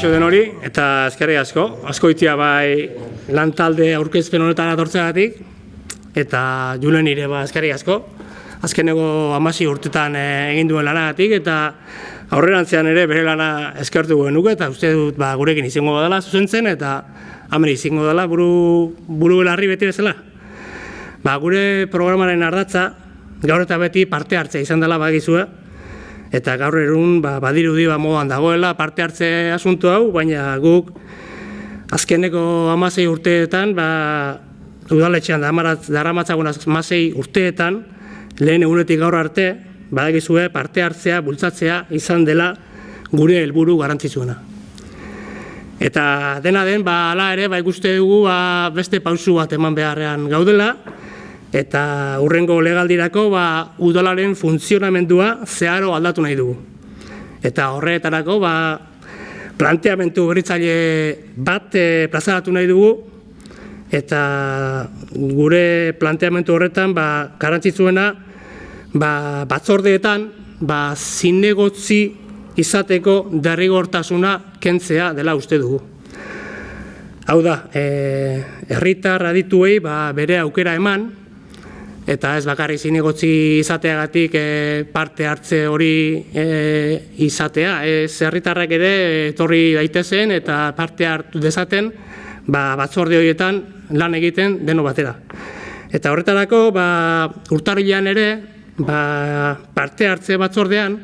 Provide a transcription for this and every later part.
Kaixo den hori, eta eskerrik asko. Azkoitia bai lantalde aurkezpen honetan atortzeagatik, eta Julen ere eskerrik asko. Azkeneko 16 urtetan egin duen lanagatik, eta aurrerantzean ere bere lana eskertu genuke, eta uste dut gurekin izango dela zuzentzen, eta hemen izango dela buru belarri beti bezala. Gure programaren ardatza, gaur eta beti parte hartzea izan dela bagizue, eta gaur erun badirudi modan dagoela parte hartze asuntu hau, baina guk azkeneko 16 urteetan, udaletxean daramatzagun 16 urteetan, lehen egunetik gaur arte, badakizue parte hartzea, bultzatzea izan dela gure helburu garrantzitsuena. Eta dena den, hala ere, ikuste dugu beste pausu bat eman beharrean gaudela, eta hurrengo legaldirako udalaren funtzionamendua zeharo aldatu nahi dugu. Eta horretarako planteamendu berritzaile bat plazaratu nahi dugu, eta gure planteamendu horretan garrantzitsuena batzordeetan zinegotzi izateko derrigortasuna kentzea dela uste dugu. Hau da, herritar adituei bere aukera eman, eta ez bakarrik zinegotzi izateagatik parte hartze hori izatea. Ez herritarrak ere etorri daitezen eta parte hartu dezaten batzorde horietan lan egiten deno batera. Eta horretarako urtarrilean ere parte hartze batzordean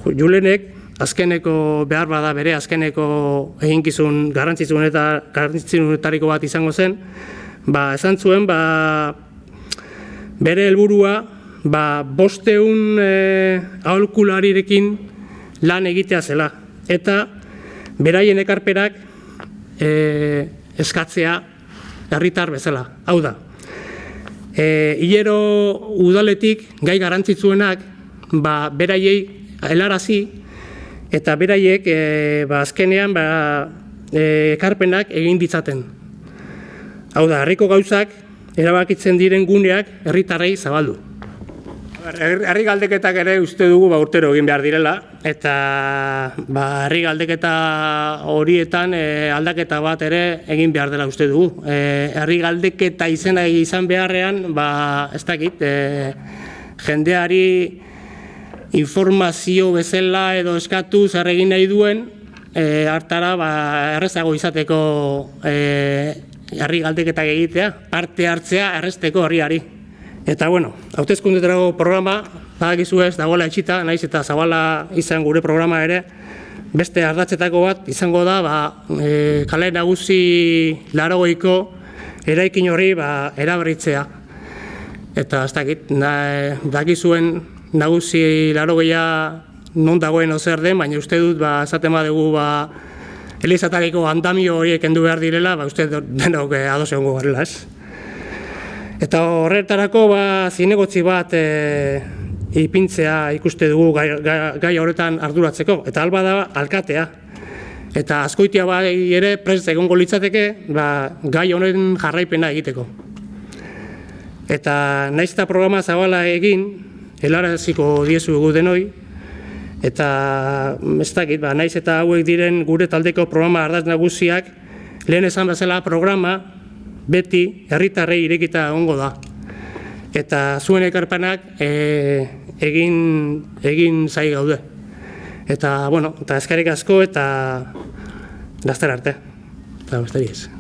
Julenek azkeneko behar bada bere azkeneko eginkizun garrantzitsuenetariko bat izango zen, esan zuen bere helburua 500 aholkularirekin lan egitea zela, eta beraien ekarpenak eskatzea herritar bezala. Hau da, hilero udaletik gai garrantzitsuenak beraiei helarazi, eta beraiek azkenean ekarpenak egin ditzaten. Hau da, herriko gauzak erabakitzen diren guneak herritarrei zabaldu. Herri galdeketak ere uste dugu urtero egin behar direla, eta herri galdeketa horietan aldaketa bat ere egin behar dela uste dugu. Herri galdeketa izena izan beharrean, ez dakit, jendeari informazio bezala edo eskatu zer egin nahi duen, hartara errezago izateko herri galdeketak egitea, parte hartzea errezteko herriari. Eta bueno, hauteskundetarako programa, badakizu ez, dagoela etxita, naiz eta zabala izan gure programa ere, beste ardatzetako bat izango da, kale nagusi 80ko eraikin hori eraberritzea. Eta ez dakit, dakizuen nagusi 80a non dagoen ozer den, baina uste dut, esaten badugu, Elizatariko andamio horiek kendu behar direla, uste denok ados egongo garela, ez? Eta horretarako zinegotzi bat ipintzea ikuste dugu gai horretan arduratzeko, eta alba da alkatea. Eta Azkoitia ere prest egongo litzateke gai honen jarraipena egiteko. Eta naiz eta programa zabala egin, helaraziko diezugu denoi, eta ez dakit, naiz eta hauek diren gure taldeko programa ardatz nagusiak, lehen esan bezala programa beti herritarrei irekita egongo da. Eta zuen ekarpenak egin zai gaude. Eta, bueno, eta eskerrik asko eta laster arte. Eta besterik ez.